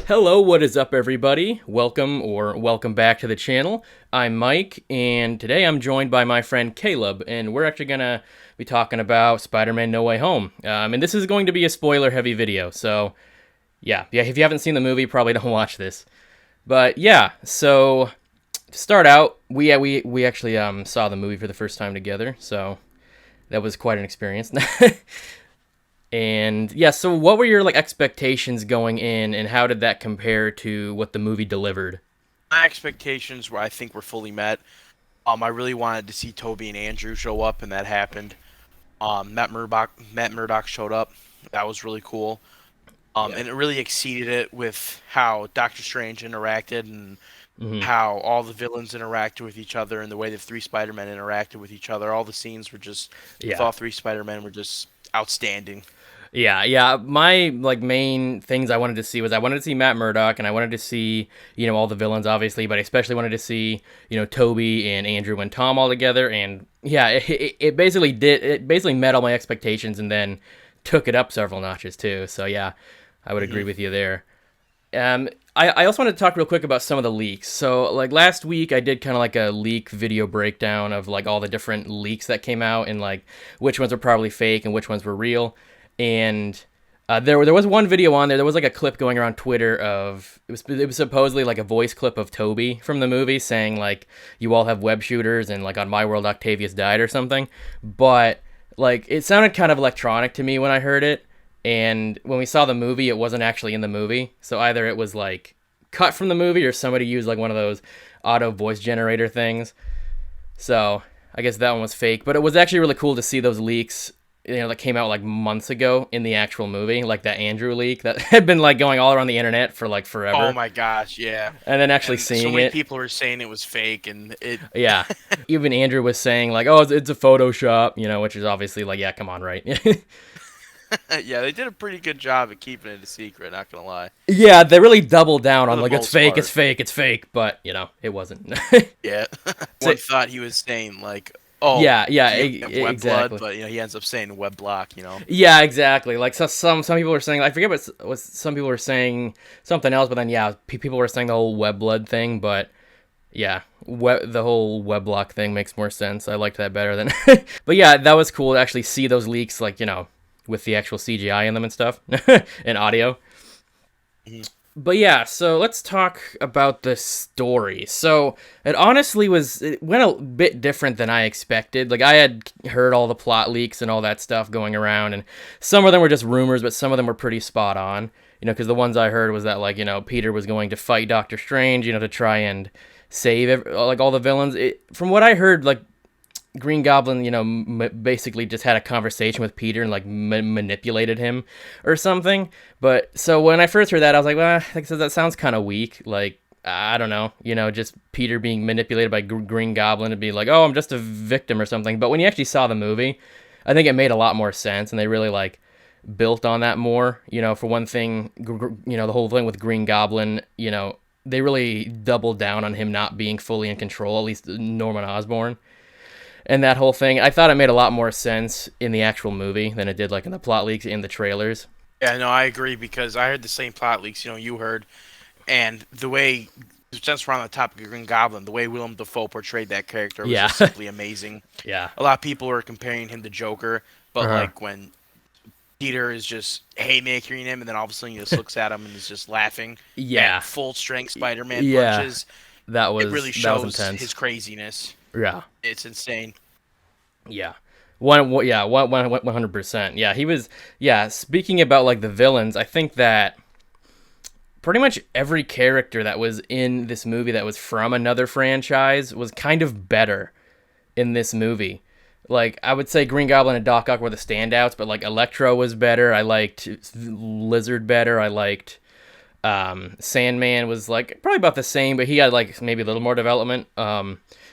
Hello, what is up, everybody? Welcome back to the channel. I'm Mike, and today I'm joined by my friend Caleb, and we're actually gonna be talking about Spider-Man: No Way Home. And this is going to be a spoiler-heavy video, so yeah. If you haven't seen the movie, probably don't watch this. But yeah, so to start out, we actually saw the movie for the first time together, so that was quite an experience. And yeah, so what were your expectations going in, and how did that compare to what the movie delivered? My expectations were, I think, were fully met. I really wanted to see Toby and Andrew show up, and that happened. Matt Murdock showed up. That was really cool. Yeah. And it really exceeded it with how Doctor Strange interacted and Hmm. how all the villains interacted with each other and the way the three Spider-Men interacted with each other. All the scenes were just, with Yeah. all three Spider-Men, were just outstanding. Yeah. My main things I wanted to see was I wanted to see Matt Murdock, and I wanted to see all the villains, obviously, but I especially wanted to see Toby and Andrew and Tom all together. And yeah, it basically met all my expectations, and then took it up several notches too. So yeah, I would agree Hmm. with you there. I also wanted to talk real quick about some of the leaks. So, like last week, I did kind of like a leak video breakdown of like all the different leaks that came out and like which ones were probably fake and which ones were real. And there was one video on there. There was like a clip going around Twitter of it was supposedly like a voice clip of Toby from the movie saying like you all have web shooters and like on my world Octavius died or something. But like it sounded kind of electronic to me when I heard it. And when we saw the movie, it wasn't actually in the movie. So either it was like cut from the movie or somebody used like one of those auto voice generator things. So I guess that one was fake. But it was actually really cool to see those leaks, that came out like months ago in the actual movie, like that Andrew leak that had been like going all around the internet for like Oh forever. my gosh, yeah. And then actually And so seeing many it. people were saying it was fake, and it. Yeah. Even Andrew was saying like, "Oh, it's a Photoshop," which is obviously like, yeah, come on, right? Yeah, they did a pretty good job at keeping it a secret, not gonna lie. Yeah, they really doubled down For on the like it's most fake, it's part. fake, it's fake, but it wasn't. Yeah. So, One thought he was saying like, "Oh, yeah, do you have web blood?" exactly. But he ends up saying web block. Yeah, exactly. Like so, some people were saying, I forget what some people were saying something else, but then yeah, people were saying the whole web blood thing, but yeah, the whole web block thing makes more sense. I liked that better than. But yeah, that was cool to actually see those leaks, like with the actual CGI in them and stuff, and audio. Mhm. But yeah, so let's talk about the story. So it went a bit different than I expected. Like I had heard all the plot leaks and all that stuff going around, and some of them were just rumors, but some of them were pretty spot on. Because the ones I heard was that like Peter was going to fight Doctor Strange, to try and save like all the villains. From what I heard, like Green Goblin, basically just had a conversation with Peter and like manipulated him or something. But so when I first heard that, I was like, well, like I said, that sounds kind of weak. Like, I don't know, just Peter being manipulated by Green Goblin to be like, oh, I'm just a victim or something. But when you actually saw the movie, I think it made a lot more sense, and they really like built on that more. For one thing, the whole thing with Green Goblin, they really doubled down on him not being fully in control, at least Norman Osborn and that whole thing. I thought it made a lot more sense in the actual movie than it did like in the plot leaks in the trailers. Yeah, no, I agree because I heard the same plot leaks. You heard, and the way. Since we're on the topic of Green Goblin, the way Willem Dafoe portrayed that character was Yeah, just simply amazing. yeah, A lot of people were comparing him to Joker, but uh-huh. like when Peter is just haymakering him, and then all of a sudden he just looks at him and is just laughing at Yeah, full strength Spider-Man yeah. punches. That It was really that was shows intense. his craziness. Yeah, It's insane. yeah. Yeah, 100%. Yeah, he was. Yeah, speaking about like the villains, I think that pretty much every character that was in this movie that was from another franchise was kind of better in this movie. Like I would say Green Goblin and Doc Ock were the standouts, but like Electro was better. I liked Lizard better. I liked Sandman was like probably about the same, but he had like maybe a little more development.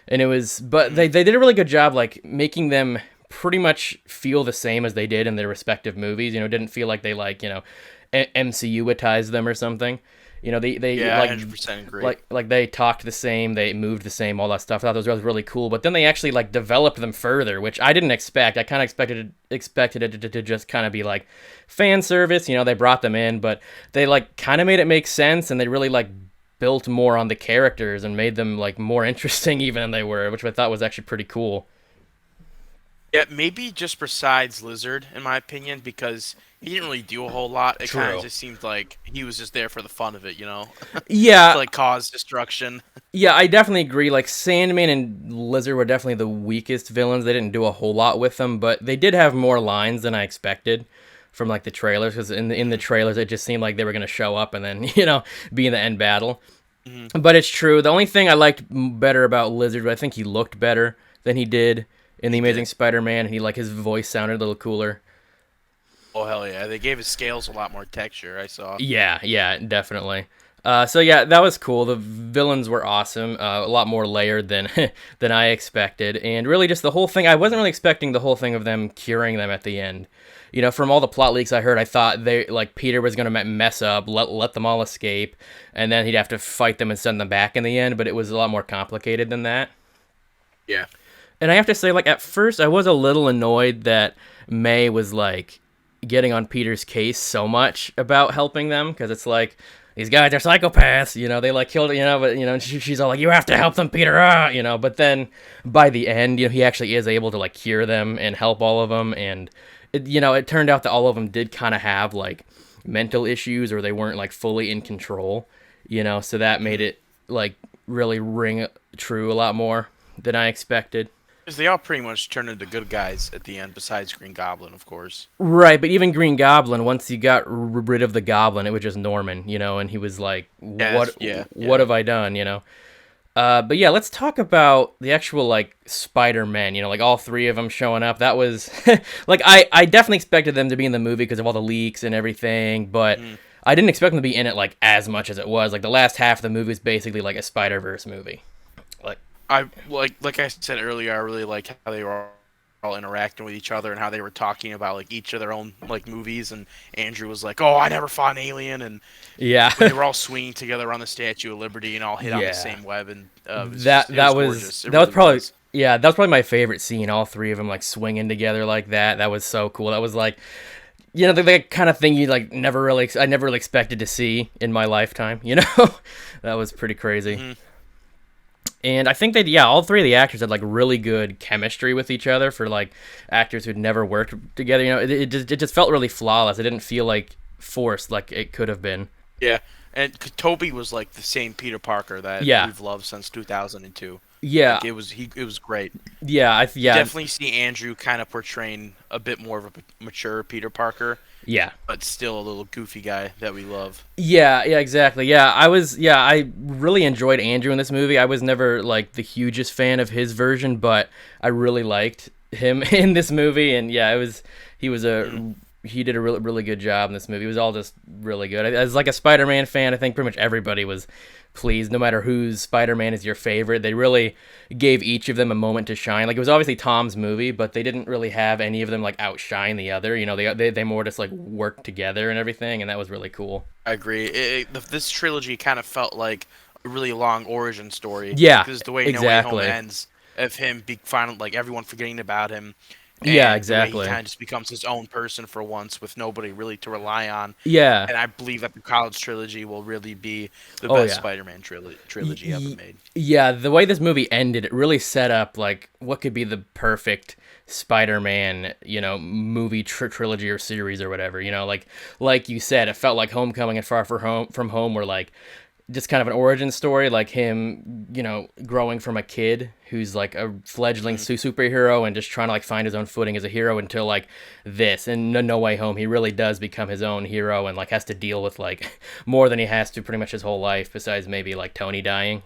And it was, but Mhm. they did a really good job like making them pretty much feel the same as they did in their respective movies. Didn't feel like they like MCU-itized them or something. You know, they Yeah, I 100% agree. like they talked the same, they moved the same, all that stuff. I thought that was really cool. But then they actually like developed them further, which I didn't expect. I kind of expected it to just kind of be like fan service. You know, they brought them in, but they like kind of made it make sense, and they really like built more on the characters and made them like more interesting even than they were, which I thought was actually pretty cool. Yeah, maybe just besides Lizard, in my opinion, because he didn't really do a whole lot. It kind of True. just seemed like he was just there for the fun of it, you know, to Yeah, like cause destruction. yeah, I definitely agree. Like Sandman and Lizard were definitely the weakest villains. They didn't do a whole lot with them, but they did have more lines than I expected from like the trailers. Because in the trailers, it just seemed like they were gonna show up and then be in the end battle. Hmm. But it's true. The only thing I liked better about Lizard, I think he looked better than he did in the He Amazing did. Spider-Man, and he like his voice sounded a little cooler. Oh hell yeah! They gave his scales a lot more texture. I saw. Yeah, yeah, definitely. So yeah, that was cool. The villains were awesome. A lot more layered than than I expected, and really just the whole thing. I wasn't really expecting the whole thing of them curing them at the end. You know, from all the plot leaks I heard, I thought they like Peter was gonna mess up, let them all escape, and then he'd have to fight them and send them back in the end. But it was a lot more complicated than that. Yeah. And I have to say, like at first, I was a little annoyed that May was like getting on Peter's case so much about helping them because it's like these guys are psychopaths, you know, they like killed, but she's all like, you have to help them, Peter, but then by the end, he actually is able to like cure them and help all of them, and it turned out that all of them did kind of have like mental issues or they weren't like fully in control, so that made it like really ring true a lot more than I expected. Because they all pretty much turned into good guys at the end, besides Green Goblin, of course. Right, but even Green Goblin, once he got rid of the Goblin, it was just Norman, and he was like, Yeah, "What? yeah, What yeah. have I done?" But yeah, let's talk about the actual like Spider-Man. Like all three of them showing up. That was like I definitely expected them to be in the movie because of all the leaks and everything, but Mm. I didn't expect them to be in it like as much as it was. Like the last half of the movie is basically like a Spider-Verse movie. Like, I like I said earlier, I really like how they were all interacting with each other and how they were talking about like each of their own like movies. And Andrew was like, "Oh, I never fought an alien," and yeah, when they were all swinging together on the Statue of Liberty and all hit on the yeah. same web, and That it was that was gorgeous. It that was really probably was. yeah, that was probably my favorite scene. All three of them like swinging together like that. That was so cool. That was like the kind of thing you like I never really expected to see in my lifetime. That was pretty crazy. Hmm. And I think that yeah, all three of the actors had like really good chemistry with each other for like actors who'd never worked together. It just felt really flawless. It didn't feel like forced like it could have been. Yeah, and Toby was like the same Peter Parker that Yeah, we've loved since 2002. yeah, Like it was great. yeah. You Yeah, definitely see Andrew kind of portraying a bit more of a mature Peter Parker, yeah. but still a little goofy guy that we love. Yeah, yeah, exactly. I really enjoyed Andrew in this movie. I was never like the hugest fan of his version, but I really liked him in this movie, and yeah, he was Mm. he did a really really good job in this movie. It was all just really good. As like a Spider-Man fan, I think pretty much everybody was pleased, no matter whose Spider-Man is your favorite. They really gave each of them a moment to shine. Like it was obviously Tom's movie, but they didn't really have any of them like outshine the other. They more just like worked together and everything, and that was really cool. I agree. This trilogy kind of felt like a really long origin story Yeah, because the way No Way Home exactly. ends, of him be finally like everyone forgetting about him, Yeah, and the way he exactly. kind of just becomes his own person for once with nobody really to rely on. Yeah. And I believe that the college trilogy will really be the Oh best yeah. Spider-Man Y- trilogy ever y- made. yeah, the way this movie ended, it really set up like what could be the perfect Spider-Man, movie trilogy or series or whatever. Like you said, it felt like Homecoming and Far from Home were like just kind of an origin story, like him, growing from a kid who's like a fledgling Mm. superhero and just trying to like find his own footing as a hero until like this and No Way Home, he really does become his own hero and like has to deal with like more than he has to pretty much his whole life, besides maybe like Tony dying,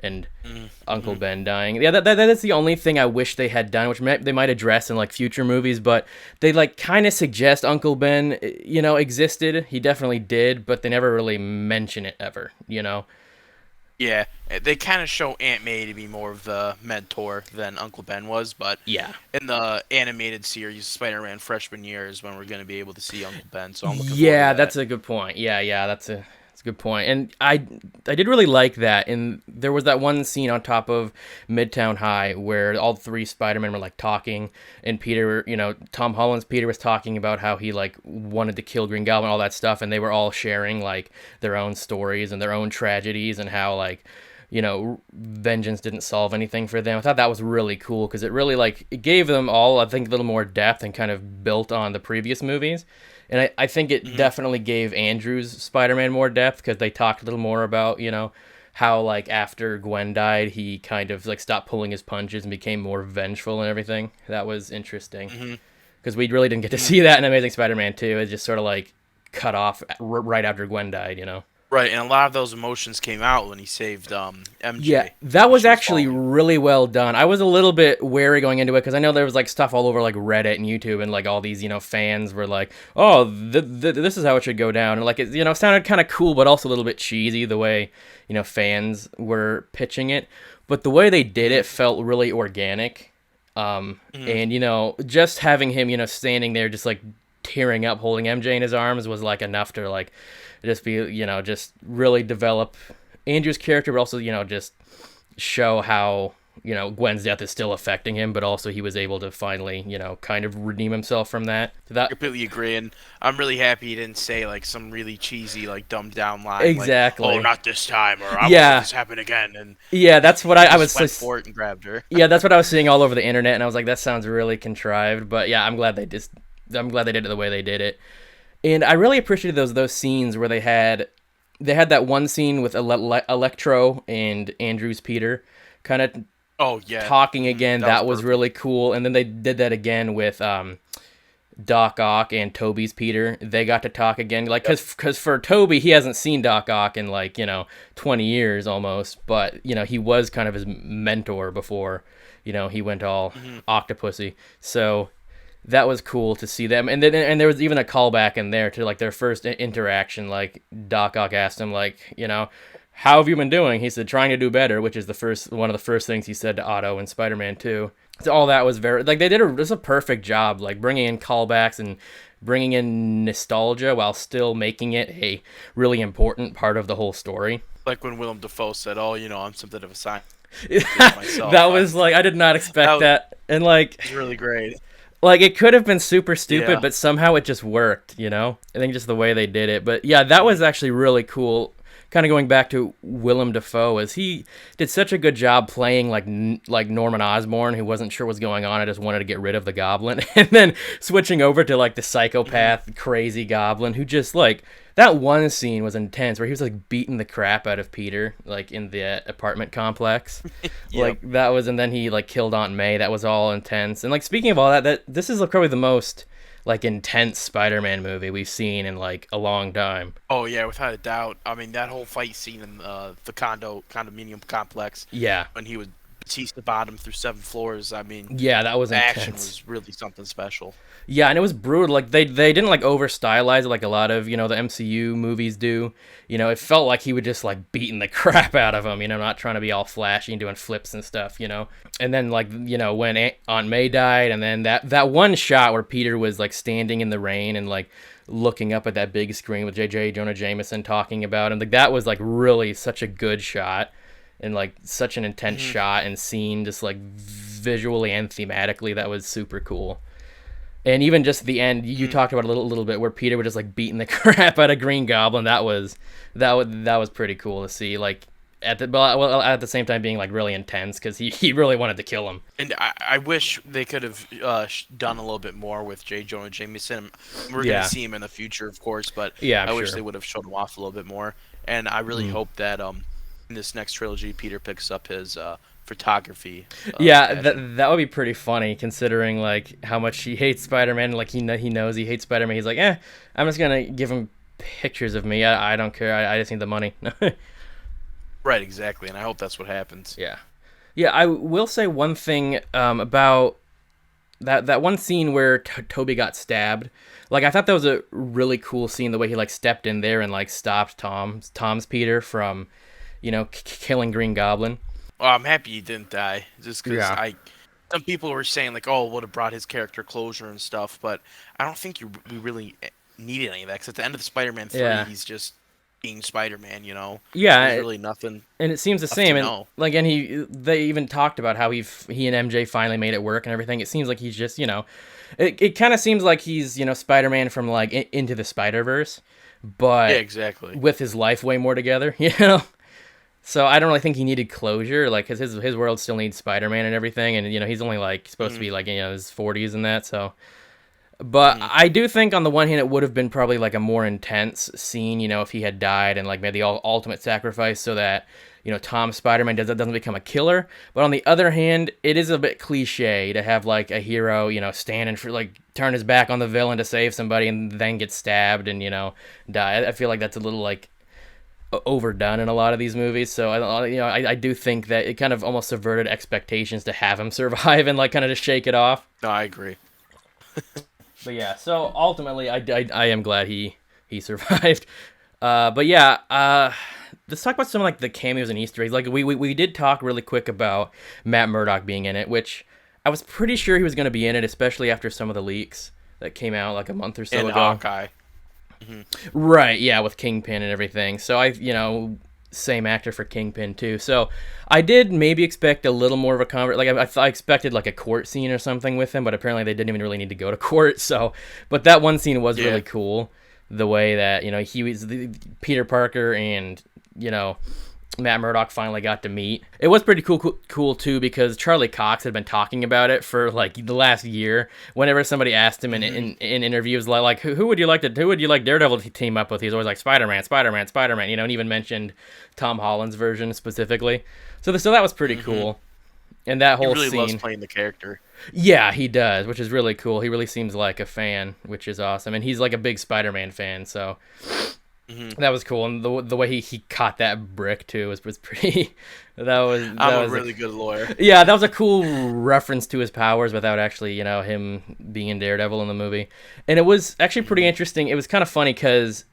and Mm. Uncle Hmm. Ben dying. Yeah, that is the only thing I wish they had done, which they might address in like future movies. But they like kind of suggest Uncle Ben, existed. He definitely did, but they never really mention it ever. Yeah, they kind of show Aunt May to be more of the mentor than Uncle Ben was, but Yeah. in the animated series, Spider-Man Freshman Year is when we're going to be able to see Uncle Ben, so I'm looking forward to Yeah, that. that's a good point. Yeah, that's a good point. And I did really like that. And there was that one scene on top of Midtown High where all three Spider-Men were like talking, and Peter, Tom Holland's Peter was talking about how he like wanted to kill Green Goblin, all that stuff, and they were all sharing like their own stories and their own tragedies and how like vengeance didn't solve anything for them. I thought that was really cool because it really like it gave them all, I think, a little more depth and kind of built on the previous movies. And I think it definitely gave Andrew's Spider-Man more depth because they talked a little more about, how like after Gwen died, he kind of like stopped pulling his punches and became more vengeful and everything. That was interesting because we really didn't get to see that in Amazing Spider-Man 2. It just sort of like cut off right after Gwen died. Right, and a lot of those emotions came out when he saved MJ. Yeah, that was actually really well done. I was a little bit wary going into it because I know there was like stuff all over like Reddit and YouTube, and like all these fans were like, "Oh, this is how it should go down," and like it sounded kind of cool, but also a little bit cheesy the way fans were pitching it. But the way they did it felt really organic, and just having him standing there just like tearing up, holding MJ in his arms was like enough to like just be just really develop Andrew's character, but also just show how Gwen's death is still affecting him, but also he was able to finally kind of redeem himself from that. I completely agree, and I'm really happy he didn't say like some really cheesy like dumbed down line exactly like, "Oh, not this time," or "I won't let this happen again." And that's what I was went for it and grabbed her. Yeah, that's what I was seeing all over the internet, and I was like, that sounds really contrived. But yeah, I'm glad they did it the way they did it. And I really appreciated those scenes where they had that one scene with Electro and Andrew's Peter kind of talking again. That was really cool. And then they did that again with Doc Ock and Toby's Peter. They got to talk again, like because for Toby, he hasn't seen Doc Ock in like 20 years almost, but he was kind of his mentor before he went all octopusy. So that was cool to see them, and there was even a callback in there to like their first interaction. Like Doc Ock asked him, like, how have you been doing? He said, trying to do better, which is one of the first things he said to Otto in Spider-Man 2. So all that was very like they did a perfect job, like bringing in callbacks and bringing in nostalgia while still making it a really important part of the whole story. Like when Willem Dafoe said, "Oh, I'm something of a scientist myself." That was like I did not expect that, and like it's really great. Like, it could have been super stupid, but somehow it just worked, I think just the way they did it. But, yeah, that was actually really cool. Kind of going back to Willem Dafoe, as he did such a good job playing, like Norman Osborn, who wasn't sure what's going on and just wanted to get rid of the Goblin. And then switching over to, like, the psychopath, crazy Goblin, who just, like... That one scene was intense, where he was, like, beating the crap out of Peter, like, in the apartment complex. Like, that was... And then he, like, killed Aunt May. That was all intense. And, like, speaking of all that this is probably the most, like, intense Spider-Man movie we've seen in, like, a long time. Oh, yeah, without a doubt. I mean, that whole fight scene in the condominium complex. Yeah. When he would Batista bottom through 7 floors. I mean... Yeah, that was intense. The action was really something special. Yeah, and it was brutal. Like they didn't like over stylize it like a lot of the MCU movies do. It felt like he would just like beating the crap out of him. Not trying to be all flashy and doing flips and stuff. And then like when Aunt May died, and then that one shot where Peter was like standing in the rain and like looking up at that big screen with J. Jonah Jameson talking about him. Like that was like really such a good shot. And like such an intense shot and scene, just like visually and thematically, that was super cool. And even just the end, you talked about a little bit where Peter was just like beating the crap out of Green Goblin. That was pretty cool to see. Like at the same time being like really intense because he really wanted to kill him. And I wish they could have done a little bit more with J. Jonah Jameson. We're gonna see him in the future, of course, but I wish they would have showed him off a little bit more. And I really hope that in this next trilogy, Peter picks up his photography. That would be pretty funny considering like how much he hates Spider-Man. Like he knows he hates Spider-Man. He's like, I'm just gonna give him pictures of me. I don't care. I just need the money. Right, exactly. And I hope that's what happens. Yeah. I will say one thing about that one scene where Toby got stabbed. Like I thought that was a really cool scene. The way he like stepped in there and like stopped Tom's Peter from killing Green Goblin. Well, I'm happy he didn't die, just because some people were saying like, oh, it would have brought his character closure and stuff, but I don't think we really needed any of that. Because at the end of the Spider-Man 3, being Spider-Man. Yeah, there's really nothing. And it seems the same, and they even talked about how he and MJ finally made it work and everything. It seems like he's just it kind of seems like he's Spider-Man from like Into the Spider-Verse, but yeah, exactly, with his life way more together, So I don't really think he needed closure, like, because his world still needs Spider-Man and everything, and he's only like supposed to be like his 40s and that, so. But I do think on the one hand it would have been probably like a more intense scene, if he had died and like made the ultimate sacrifice so that Tom Spider-Man doesn't become a killer. But on the other hand, it is a bit cliche to have like a hero stand for like turn his back on the villain to save somebody and then get stabbed and die. I feel like that's a little like overdone in a lot of these movies. So I do think that it kind of almost subverted expectations to have him survive and like kind of just shake it off. No, I agree. But yeah, so ultimately, I am glad he survived. But yeah, let's talk about some like the cameos and Easter eggs. Like we did talk really quick about Matt Murdock being in it, which I was pretty sure he was going to be in it, especially after some of the leaks that came out like a month or so ago. Hawkeye. Mm-hmm. Right, yeah, with Kingpin and everything. So same actor for Kingpin too. So I did maybe expect a little more of a I expected like a court scene or something with him, but apparently they didn't even really need to go to court. So, but that one scene was really cool. The way that he was Peter Parker and Matt Murdock finally got to meet. It was pretty cool too, because Charlie Cox had been talking about it for like the last year. Whenever somebody asked him in interviews like who would you like Daredevil to team up with, he's always like Spider-Man, and even mentioned Tom Holland's version specifically. So that was pretty cool. And that whole scene, he really loves playing the character. Yeah, he does, which is really cool. He really seems like a fan, which is awesome, and he's like a big Spider-Man fan, so. That was cool, and the way he caught that brick too was pretty. I'm a really good lawyer. Yeah, that was a cool reference to his powers without actually him being Daredevil in the movie, and it was actually pretty interesting. It was kind of funny because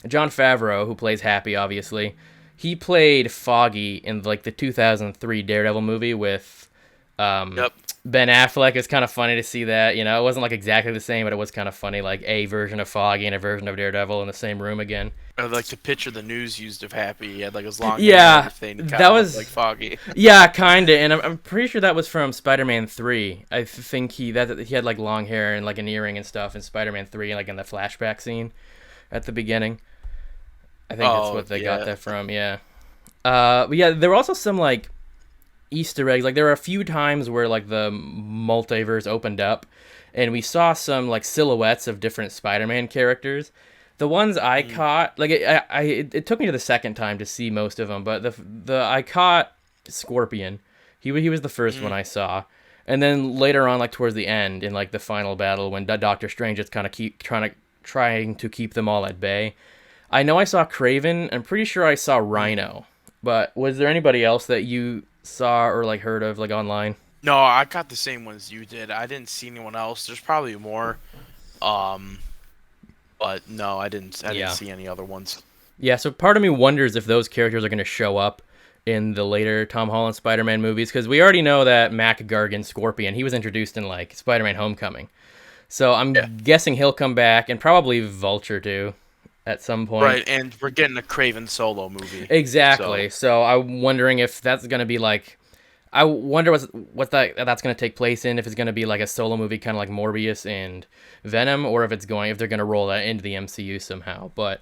Jon Favreau, who plays Happy, obviously, he played Foggy in like the 2003 Daredevil movie with Ben Affleck. It's kind of funny to see that, it wasn't like exactly the same, but it was kind of funny, like a version of Foggy and a version of Daredevil in the same room again. I like the picture the news used of Happy. He had like his long hair and everything. That was like Foggy. Yeah, kinda, and I'm pretty sure that was from Spider-Man 3. I think he had like long hair and like an earring and stuff in Spider-Man 3, like in the flashback scene at the beginning. I think that's what they got that from. Yeah. But yeah, there were also some like Easter eggs. Like there were a few times where like the multiverse opened up and we saw some like silhouettes of different Spider-Man characters. The ones I caught, like it took me to the second time to see most of them, but I caught Scorpion. He was the first one I saw, and then later on, like towards the end in like the final battle when Doctor Strange is kind of trying to keep them all at bay. I know I saw Kraven. I'm pretty sure I saw Rhino, but was there anybody else that you saw or like heard of like online? No, I got the same ones you did. I didn't see anyone else. There's probably more. But no, I didn't see any other ones. Yeah, so part of me wonders if those characters are going to show up in the later Tom Holland Spider-Man movies, because we already know that Mac Gargan Scorpion, he was introduced in like Spider-Man Homecoming. So I'm guessing he'll come back, and probably Vulture too at some point. Right, and we're getting a Kraven solo movie. Exactly. So I'm wondering if that's going to be like, I wonder what that's going to take place in, if it's going to be like a solo movie kind of like Morbius and Venom, or if they're going to roll that into the MCU somehow. But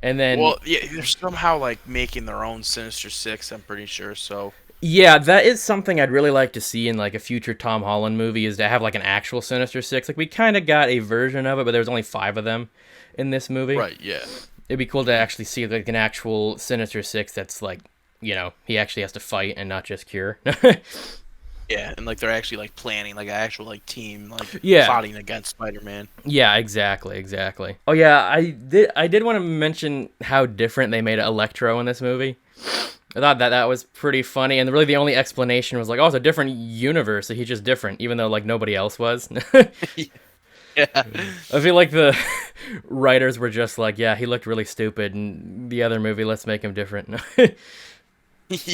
and then they're somehow like making their own Sinister Six, I'm pretty sure. So yeah, that is something I'd really like to see in like a future Tom Holland movie, is to have like an actual Sinister Six. Like we kind of got a version of it, but there's only 5 of them in this movie. Right, yeah. It'd be cool to actually see like an actual Sinister Six that's like, he actually has to fight and not just cure. Yeah, and like they're actually like planning like an actual like team fighting against Spider-Man. Yeah, exactly. Oh yeah, I did want to mention how different they made Electro in this movie. I thought that was pretty funny, and really the only explanation was like, oh, it's a different universe, so he's just different, even though like nobody else was. Yeah. I feel like the writers were just like, yeah, he looked really stupid in the other movie, let's make him different.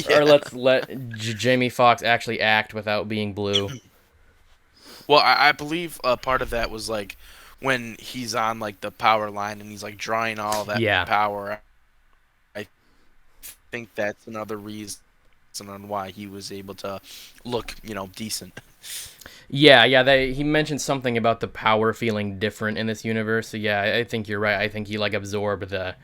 Or let's let Jamie Foxx actually act without being blue. Well, I believe part of that was like when he's on like the power line and he's like drawing all that power think that's another reason on why he was able to look, decent. Yeah. He mentioned something about the power feeling different in this universe. So yeah, I think you're right. I think he like absorbed the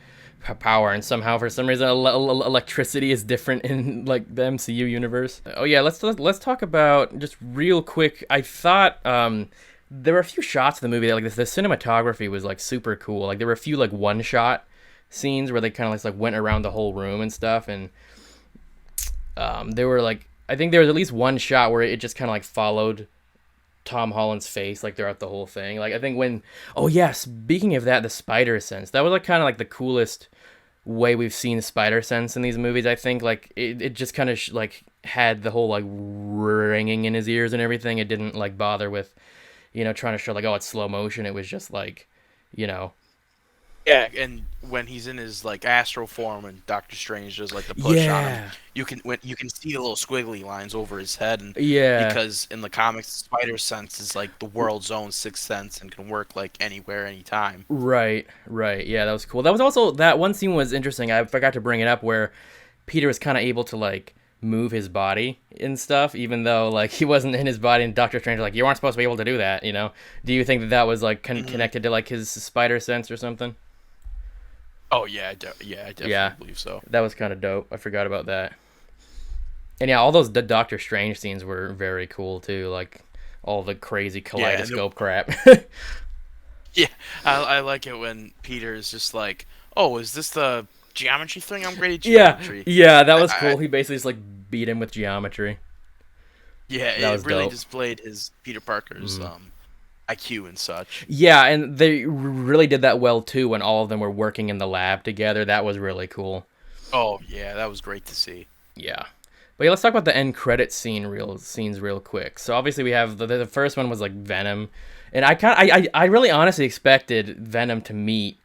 power, and somehow for some reason electricity is different in like the MCU universe. Oh yeah, let's talk about just real quick. I thought there were a few shots in the movie that like the cinematography was like super cool. Like there were a few like one shot scenes where they kind of like went around the whole room and stuff, and there were like I think there was at least one shot where it just kind of like followed Tom Holland's face like throughout the whole thing. Like I think when speaking of that, the spider sense, that was like kind of like the coolest way we've seen spider sense in these movies. I think like it just kind of like had the whole like ringing in his ears and everything. It didn't like bother with trying to show like, oh, it's slow motion. It was just like you know Yeah, and when he's in his like astral form and Doctor Strange does like the push on him, you can see the little squiggly lines over his head, and because in the comics, Spider Sense is like the world's own sixth sense and can work like anywhere, anytime. Right. Yeah, that was cool. That was also that one scene was interesting. I forgot to bring it up where Peter was kind of able to like move his body and stuff, even though like he wasn't in his body. And Doctor Strange was like, you aren't supposed to be able to do that. Do you think that was like connected to like his spider sense or something? Oh yeah, I definitely believe so. That was kind of dope. I forgot about that. And yeah, all those the Doctor Strange scenes were very cool too, like all the crazy kaleidoscope crap. Yeah, I like it when Peter is just like, "Oh, is this the geometry thing? I'm great at geometry." Yeah, that was cool. He basically just like beat him with geometry. Yeah, it really displayed his Peter Parker's IQ and such. Yeah, and they really did that well too when all of them were working in the lab together. That was really cool. Oh yeah, that was great to see. Yeah, but yeah, let's talk about the end credit scenes real quick. So obviously we have the first one was like Venom, and I really honestly expected Venom to meet,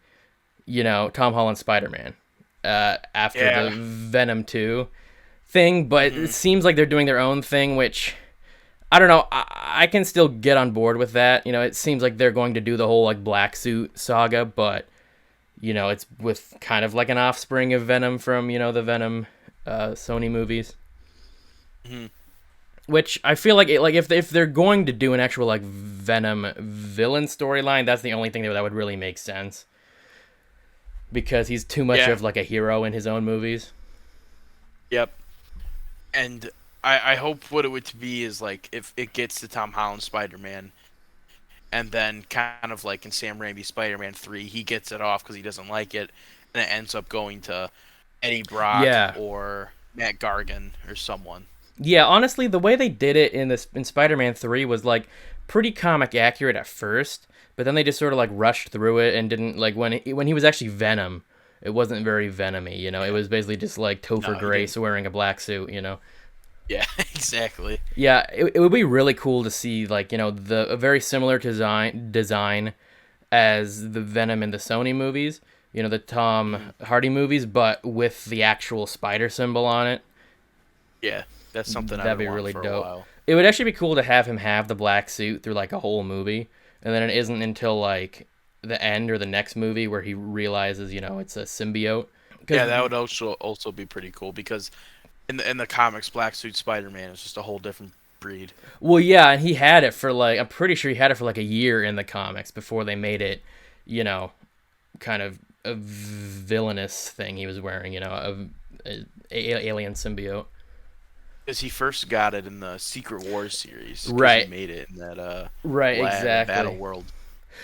Tom Holland's Spider-Man, after the Venom 2 thing, but it seems like they're doing their own thing, which I don't know. I can still get on board with that. It seems like they're going to do the whole like black suit saga, but it's with kind of like an offspring of Venom from the Venom Sony movies. Mm-hmm. Which I feel like if they're going to do an actual like Venom villain storyline, that's the only thing that would really make sense. Because he's too much of like a hero in his own movies. Yep. And I hope what it would be is like if it gets to Tom Holland Spider-Man, and then kind of like in Sam Raimi's Spider-Man 3, he gets it off because he doesn't like it, and it ends up going to Eddie Brock or Matt Gargan or someone. Yeah, honestly, the way they did it in Spider-Man 3 was like pretty comic accurate at first, but then they just sort of like rushed through it and didn't like when he was actually Venom, it wasn't very Venom-y, It was basically just like Topher Grace wearing a black suit, Yeah, exactly. Yeah, it would be really cool to see like a very similar design as the Venom in the Sony movies, the Tom Hardy movies, but with the actual spider symbol on it. Yeah, that's something that'd be really dope. It would actually be cool to have him have the black suit through like a whole movie, and then it isn't until like the end or the next movie where he realizes it's a symbiote. Yeah, that would also be pretty cool because in the comics, Black Suit Spider-Man is just a whole different breed. Well, yeah, and he had it for like I'm pretty sure he had it for like a year in the comics before they made it, kind of a villainous thing he was wearing, a alien symbiote. Because he first got it in the Secret Wars series. Right. He made it in that exactly. Battle World.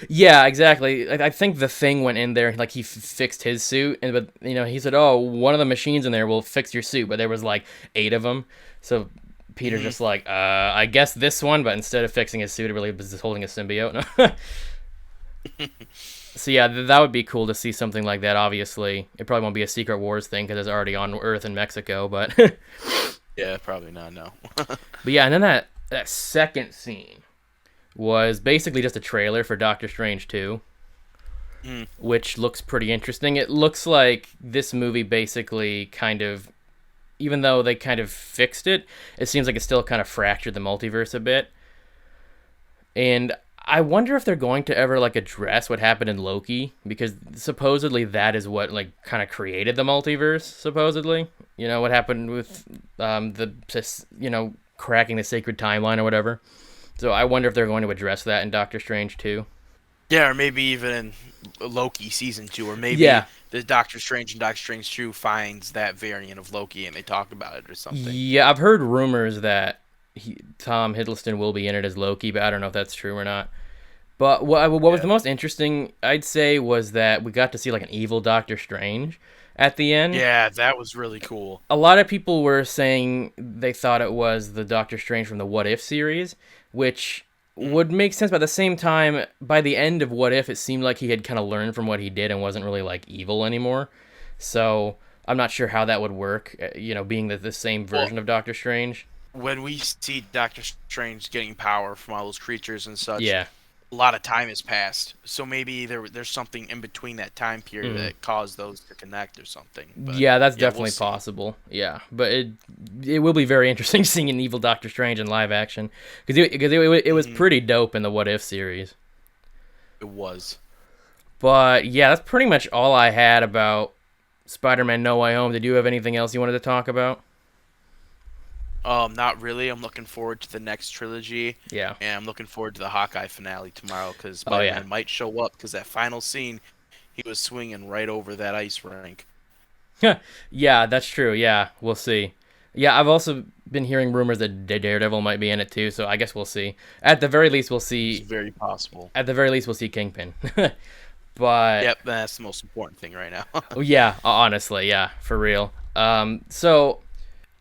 Yeah, exactly. I think the Thing went in there, like he fixed his suit, but he said, "Oh, one of the machines in there will fix your suit," but there was like 8 of them. So Peter's just like, I guess this one, but instead of fixing his suit, it really was just holding a symbiote. So yeah, that would be cool to see something like that. Obviously, it probably won't be a Secret Wars thing because it's already on Earth and Mexico, but yeah, probably not. No. But yeah, and then that second scene was basically just a trailer for Doctor Strange 2, which looks pretty interesting. It looks like this movie basically kind of, even though they kind of fixed it, it seems like it still kind of fractured the multiverse a bit. And I wonder if they're going to ever like address what happened in Loki, because supposedly that is what like kind of created the multiverse. Supposedly, what happened with cracking the sacred timeline or whatever. So I wonder if they're going to address that in Doctor Strange too. Yeah, or maybe even in Loki season 2, or maybe the Doctor Strange and Doctor Strange 2 finds that variant of Loki and they talk about it or something. Yeah, I've heard rumors that Tom Hiddleston will be in it as Loki, but I don't know if that's true or not. But what was the most interesting, I'd say, was that we got to see like an evil Doctor Strange at the end. Yeah, that was really cool. A lot of people were saying they thought it was the Doctor Strange from the What If series, which would make sense. But at the same time, by the end of What If, it seemed like he had kind of learned from what he did and wasn't really like evil anymore. So I'm not sure how that would work, being the same version of Doctor Strange. When we see Doctor Strange getting power from all those creatures and such, yeah, a lot of time has passed. So maybe there's something in between that time period that caused those to connect or something. But, yeah, that's definitely possible. Yeah, but it will be very interesting seeing an evil Doctor Strange in live action, because it was pretty dope in the What If series. It was. But yeah, that's pretty much all I had about Spider-Man No Way Home. Did you have anything else you wanted to talk about? Not really. I'm looking forward to the next trilogy. Yeah. And I'm looking forward to the Hawkeye finale tomorrow, because Spider-Man might show up, because that final scene, he was swinging right over that ice rink. Yeah, that's true. Yeah, we'll see. Yeah, I've also been hearing rumors that Daredevil might be in it too, so I guess we'll see. At the very least, we'll see. It's very possible. At the very least, we'll see Kingpin. But yep, that's the most important thing right now. Yeah, honestly, yeah, for real. So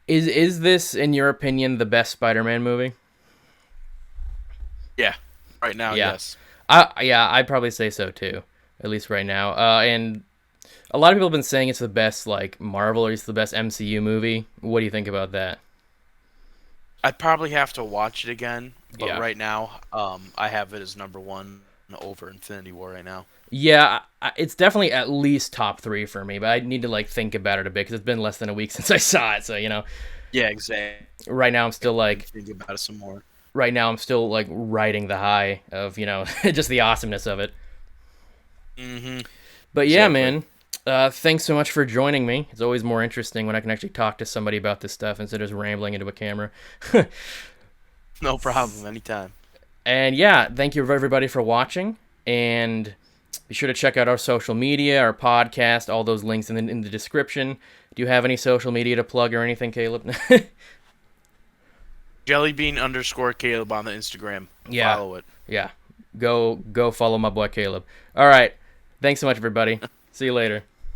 is this, in your opinion, the best Spider-Man movie? Yeah, right now, yes. I'd probably say so too, at least right now. And a lot of people have been saying it's the best like Marvel, or it's the best MCU movie. What do you think about that? I'd probably have to watch it again, but right now, I have it as number 1 over Infinity War right now. Yeah, it's definitely at least top 3 for me, but I need to like think about it a bit, because it's been less than a week since I saw it. So Yeah, exactly. Right now, I'm still like thinking about it some more. Right now, I'm still like riding the high of just the awesomeness of it. But yeah, man. Thanks so much for joining me. It's always more interesting when I can actually talk to somebody about this stuff instead of just rambling into a camera. No problem, anytime. And yeah, thank you everybody for watching. And be sure to check out our social media, our podcast, all those links in the description. Do you have any social media to plug or anything, Caleb? Jellybean_Caleb on the Instagram. Follow it. Yeah. Go follow my boy Caleb. All right. Thanks so much, everybody. See you later.